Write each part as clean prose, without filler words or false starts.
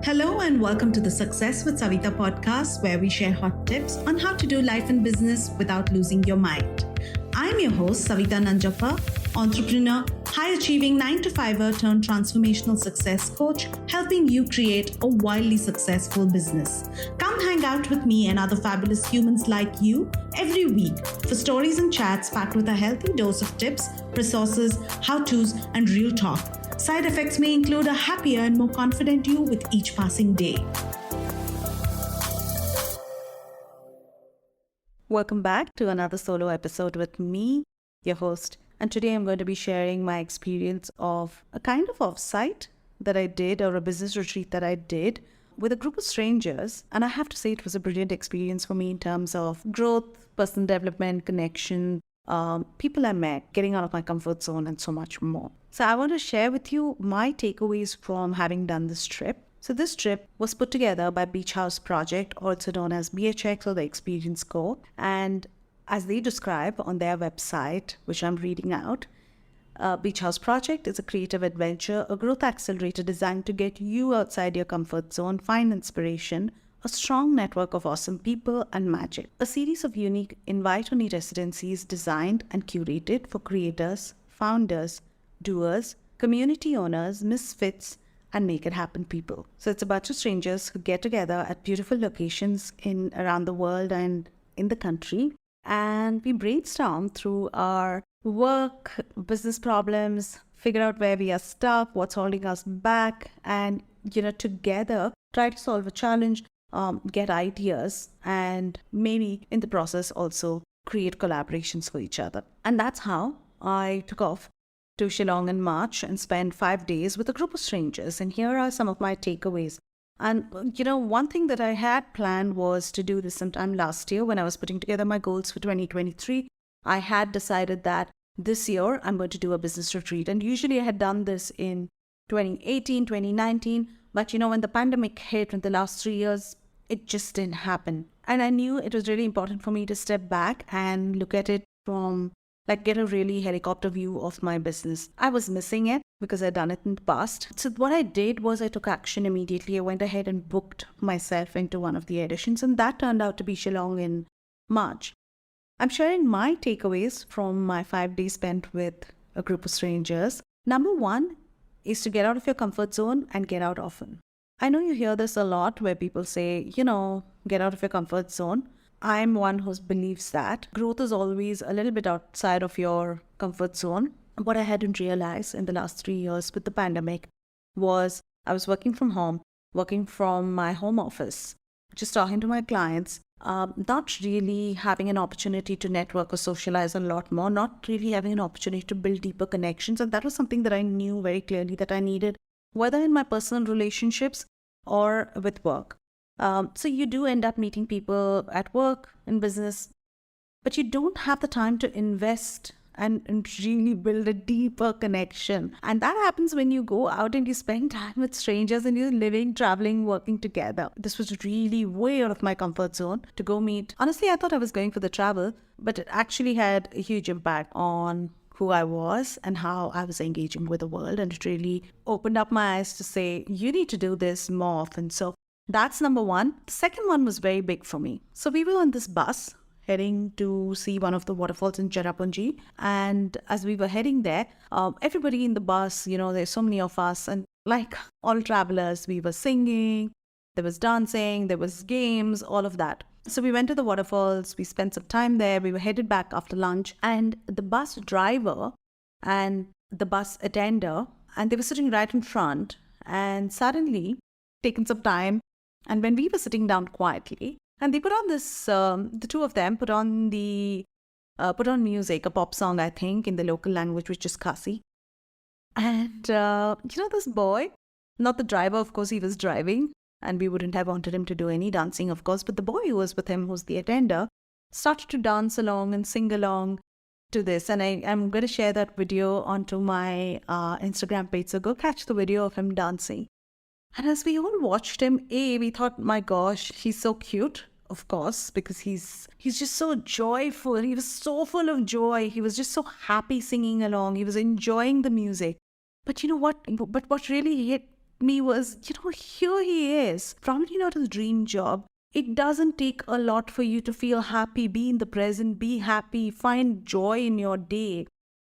Hello and welcome to the Success with Savita podcast, where we share hot tips on how to do life and business without losing your mind. I'm your host, Savita Nanjappa, entrepreneur, high-achieving 9-to-5er turned transformational success coach, helping you create a wildly successful business. Come hang out with me and other fabulous humans like you every week for stories and chats packed with a healthy dose of tips, resources, how-tos, and real talk. Side effects may include a happier and more confident you with each passing day. Welcome back to another solo episode with me, your host. And today I'm going to be sharing my experience of a kind of offsite that I did, or a business retreat that I did with a group of strangers. And I have to say it was a brilliant experience for me in terms of growth, personal development, connection, people I met, getting out of my comfort zone, and so much more. So I want to share with you my takeaways from having done this trip. So this trip was put together by BHX Project, also known as BHX or the Experience Co. And as they describe on their website, which I'm reading out, BHX Project is a creative adventure, a growth accelerator designed to get you outside your comfort zone, find inspiration, a strong network of awesome people, and magic. A series of unique invite-only residencies designed and curated for creators, founders, doers, community owners, misfits, and make it happen people. So it's a bunch of strangers who get together at beautiful locations in around the world and in the country. And we brainstorm through our work, business problems, figure out where we are stuck, what's holding us back, and, together try to solve a challenge, get ideas, and maybe in the process also create collaborations for each other. And that's how I took off to Shillong in March and spent 5 days with a group of strangers. And here are some of my takeaways. And, one thing that I had planned was to do this sometime last year when I was putting together my goals for 2023. I had decided that this year I'm going to do a business retreat. And usually I had done this in 2018, 2019. But, when the pandemic hit in the last 3 years, it just didn't happen. And I knew it was really important for me to step back and look at it from get a really helicopter view of my business. I was missing it because I'd done it in the past. So what I did was I took action immediately. I went ahead and booked myself into one of the editions, and that turned out to be Shillong in March. I'm sharing my takeaways from my 5 days spent with a group of strangers. Number one is to get out of your comfort zone and get out often. I know you hear this a lot where people say, get out of your comfort zone. I'm one who believes that growth is always a little bit outside of your comfort zone. What I hadn't realized in the last 3 years with the pandemic was I was working from home, working from my home office, just talking to my clients, not really having an opportunity to network or socialize a lot more, not really having an opportunity to build deeper connections. And that was something that I knew very clearly that I needed, whether in my personal relationships or with work. So you do end up meeting people at work, in business, but you don't have the time to invest and really build a deeper connection. And that happens when you go out and you spend time with strangers and you're living, traveling, working together. This was really way out of my comfort zone to go meet. Honestly, I thought I was going for the travel, but it actually had a huge impact on who I was and how I was engaging with the world. And it really opened up my eyes to say, you need to do this more often. So that's number one. The second one was very big for me. So we were on this bus heading to see one of the waterfalls in Cherrapunji. And as we were heading there, everybody in the bus, there's so many of us. And like all travelers, we were singing, there was dancing, there was games, all of that. So we went to the waterfalls, we spent some time there, we were headed back after lunch. And the bus driver and the bus attender, and they were sitting right in front. And suddenly, taken some time, and when we were sitting down quietly, and they put on this, the two of them put on music, a pop song, I think, in the local language, which is Kasi. And, this boy, not the driver, of course, he was driving, and we wouldn't have wanted him to do any dancing, of course, but the boy who was with him, who's the attender, started to dance along and sing along to this. And I'm going to share that video onto my Instagram page, so go catch the video of him dancing. And as we all watched him, we thought, my gosh, he's so cute, of course, because he's just so joyful. He was so full of joy. He was just so happy singing along. He was enjoying the music. But you know what? But what really hit me was, here he is, probably not his dream job. It doesn't take a lot for you to feel happy, be in the present, be happy, find joy in your day.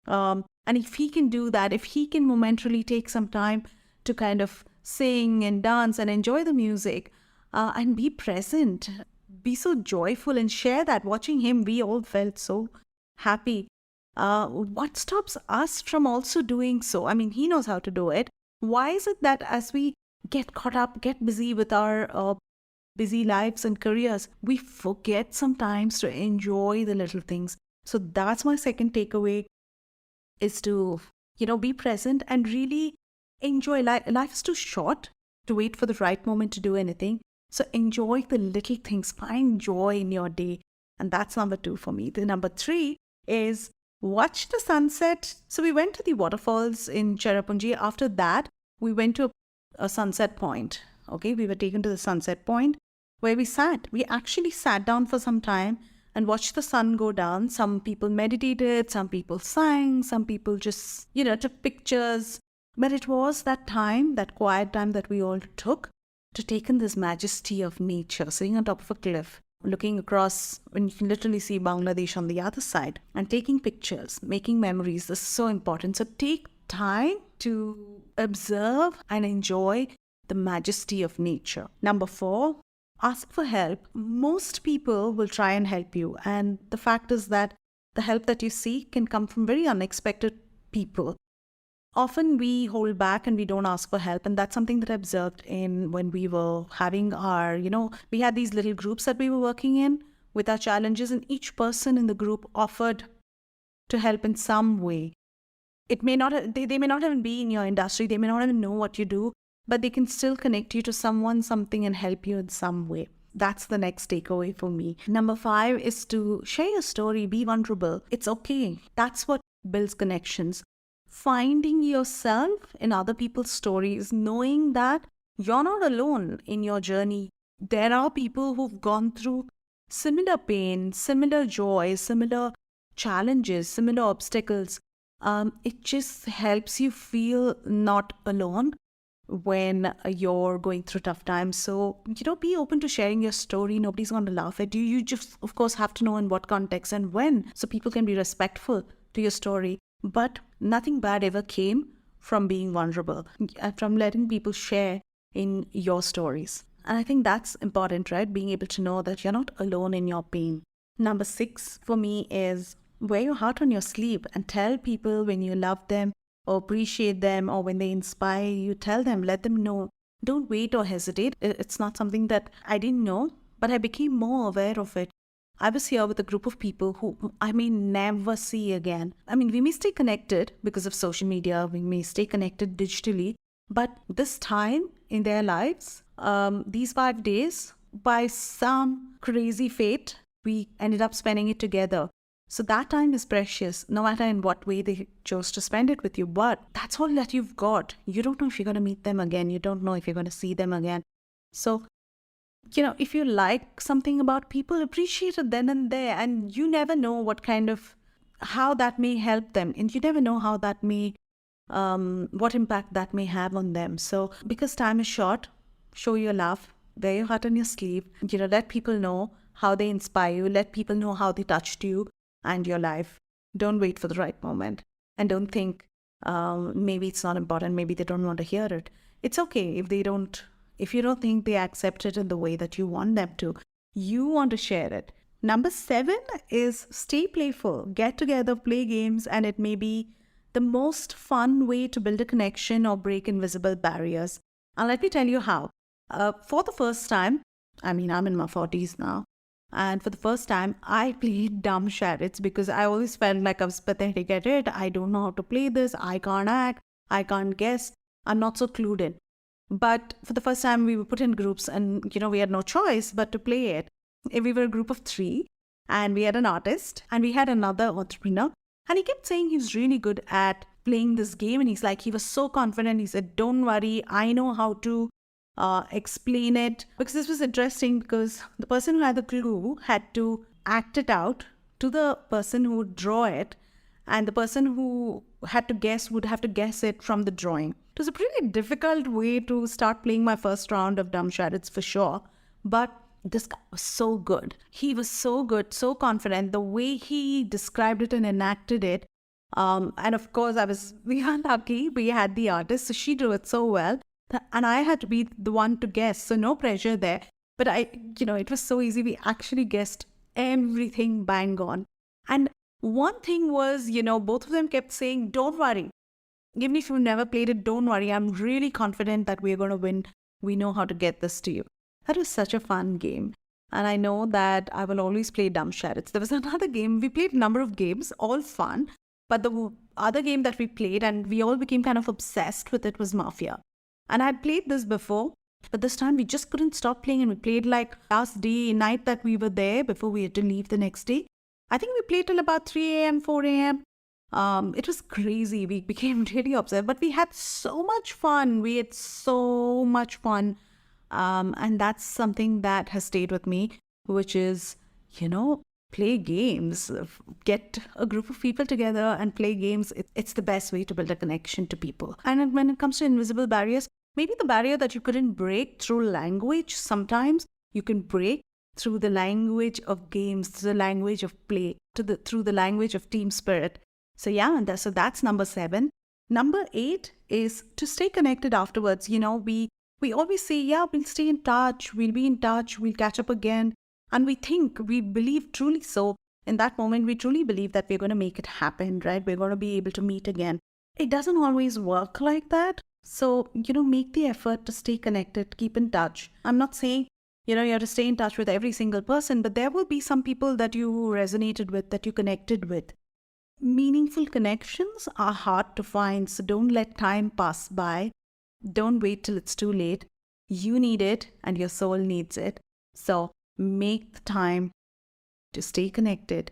And if he can do that, if he can momentarily take some time to kind of sing and dance and enjoy the music, and be present, be so joyful and share that. Watching him, we all felt so happy. What stops us from also doing so? I mean, he knows how to do it. Why is it that as we get caught up, get busy with our busy lives and careers, we forget sometimes to enjoy the little things? So that's my second takeaway, is to, be present and really enjoy life. Life is too short to wait for the right moment to do anything. So enjoy the little things, find joy in your day. And that's number 2 for me. The number 3 is watch the sunset. So we went to the waterfalls in Cherrapunji. After that, we went to a sunset point. Okay, we were taken to the sunset point where we sat. We actually sat down for some time and watched the sun go down. Some people meditated, some people sang, some people just, took pictures. But it was that time, that quiet time that we all took to take in this majesty of nature, sitting on top of a cliff, looking across, when you can literally see Bangladesh on the other side, and taking pictures, making memories. This is so important. So take time to observe and enjoy the majesty of nature. Number 4, ask for help. Most people will try and help you. And the fact is that the help that you seek can come from very unexpected people. Often we hold back and we don't ask for help. And that's something that I observed in when we were having our, we had these little groups that we were working in with our challenges, and each person in the group offered to help in some way. It may not, they may not even be in your industry. They may not even know what you do, but they can still connect you to someone, something, and help you in some way. That's the next takeaway for me. Number 5 is to share your story, be vulnerable. It's okay. That's what builds connections. Finding yourself in other people's stories, knowing that you're not alone in your journey. There are people who've gone through similar pain, similar joy, similar challenges, similar obstacles. It just helps you feel not alone when you're going through tough times. So, be open to sharing your story. Nobody's going to laugh at you. You just, of course, have to know in what context and when, so people can be respectful to your story. But nothing bad ever came from being vulnerable, from letting people share in your stories. And I think that's important, right? Being able to know that you're not alone in your pain. Number 6 for me is wear your heart on your sleeve and tell people when you love them or appreciate them, or when they inspire you, tell them, let them know. Don't wait or hesitate. It's not something that I didn't know, but I became more aware of it. I was here with a group of people who I may never see again. I mean, we may stay connected because of social media, we may stay connected digitally, but this time in their lives, these 5 days, by some crazy fate, we ended up spending it together. So that time is precious, no matter in what way they chose to spend it with you. But that's all that you've got. You don't know if you're going to meet them again. You don't know if you're going to see them again. So, if you like something about people, appreciate it then and there. And you never know how that may help them. And you never know how that may, what impact that may have on them. So because time is short, show your love, wear your heart on your sleeve. Let people know how they inspire you. Let people know how they touched you and your life. Don't wait for the right moment. And don't think maybe it's not important. Maybe they don't want to hear it. It's okay if you don't think they accept it in the way that you want them to. You want to share it. Number 7 is stay playful. Get together, play games, and it may be the most fun way to build a connection or break invisible barriers. And let me tell you how. For the first time, I'm in my 40s now, and for the first time, I played dumb charades because I always felt like I was pathetic at it. I don't know how to play this. I can't act. I can't guess. I'm not so clued in. But for the first time, we were put in groups and, we had no choice but to play it. We were a group of 3 and we had an artist and we had another entrepreneur. And he kept saying he was really good at playing this game. And he was so confident. He said, don't worry, I know how to explain it. Because this was interesting because the person who had the clue had to act it out to the person who would draw it. And the person who had to guess would have to guess it from the drawing. It was a pretty difficult way to start playing my first round of dumb charades for sure. But this guy was so good. He was so good, so confident. The way he described it and enacted it. And of course, we were lucky. We had the artist, so she drew it so well. And I had to be the one to guess, so no pressure there. But it was so easy. We actually guessed everything bang on. And one thing was, both of them kept saying, don't worry. Even if you've never played it, don't worry. I'm really confident that we're going to win. We know how to get this to you. That was such a fun game. And I know that I will always play dumb charades. There was another game. We played a number of games, all fun. But the other game that we played, and we all became kind of obsessed with it, was Mafia. And I had played this before, but this time we just couldn't stop playing. And we played like last night that we were there before we had to leave the next day. I think we played till about 3 a.m., 4 a.m. It was crazy. We became really obsessed, but we had so much fun. And that's something that has stayed with me, which is, play games, get a group of people together and play games. It's the best way to build a connection to people. And when it comes to invisible barriers, maybe the barrier that you couldn't break through language, sometimes you can break through the language of games, through the language of play, through the language of team spirit. So yeah, so that's number 7. Number 8 is to stay connected afterwards. We always say, yeah, we'll stay in touch, we'll be in touch, we'll catch up again. And we believe truly so. In that moment, we truly believe that we're going to make it happen, right? We're going to be able to meet again. It doesn't always work like that. So, make the effort to stay connected, keep in touch. I'm not saying, you have to stay in touch with every single person, but there will be some people that you resonated with, that you connected with. Meaningful connections are hard to find, so don't let time pass by. Don't wait till it's too late. You need it and your soul needs it. So make the time to stay connected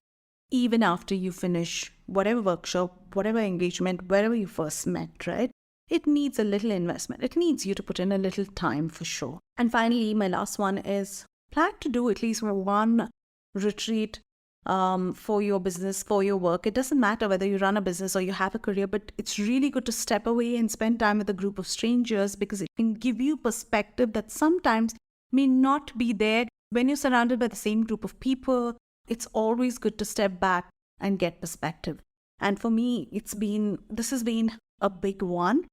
even after you finish whatever workshop, whatever engagement, wherever you first met, right? It needs a little investment. It needs you to put in a little time for sure. And finally, my last one is plan to do at least one retreat for your business, for your work. It doesn't matter whether you run a business or you have a career, but it's really good to step away and spend time with a group of strangers, because it can give you perspective that sometimes may not be there when you're surrounded by the same group of people. It's always good to step back and get perspective. And for me, this has been a big one.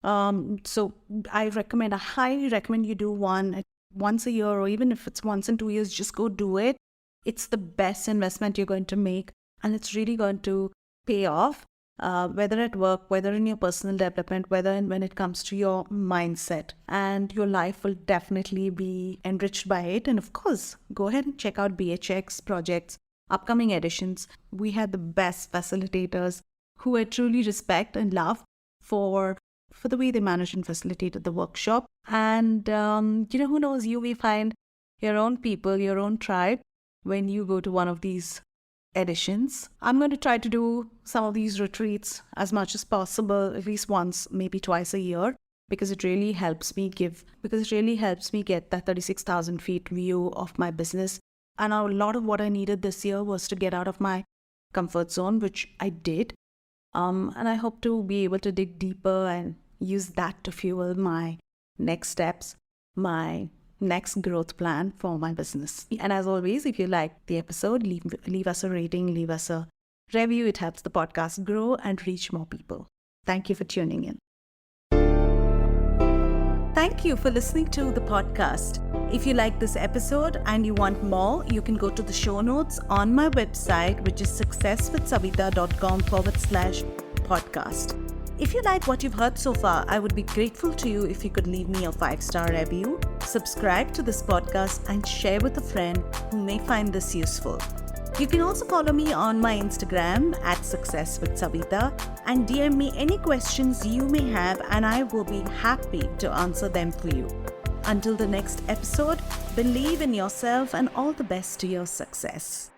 So I highly recommend you do one once a year, or even if it's once in 2 years, just go do it. It's the best investment you're going to make, and it's really going to pay off, whether at work, whether in your personal development, when it comes to your mindset. And your life will definitely be enriched by it. And of course, go ahead and check out BHX Project's upcoming editions. We had the best facilitators who I truly respect and love for the way they managed and facilitated the workshop. And, who knows, you may find your own people, your own tribe, when you go to one of these editions. I'm going to try to do some of these retreats as much as possible, at least once, maybe twice a year, because it really helps me get that 36,000 feet view of my business. And a lot of what I needed this year was to get out of my comfort zone, which I did. And I hope to be able to dig deeper and use that to fuel my next steps, my next growth plan for my business. And as always, if you like the episode, leave us a rating, leave us a review. It helps the podcast grow and reach more people. Thank you for tuning in. Thank you for listening to the podcast. If you like this episode and you want more, you can go to the show notes on my website, which is successwithsavita.com/podcast. If you like what you've heard so far, I would be grateful to you if you could leave me a 5-star review, subscribe to this podcast, and share with a friend who may find this useful. You can also follow me on my Instagram @successwithsavita and DM me any questions you may have, and I will be happy to answer them for you. Until the next episode, believe in yourself and all the best to your success.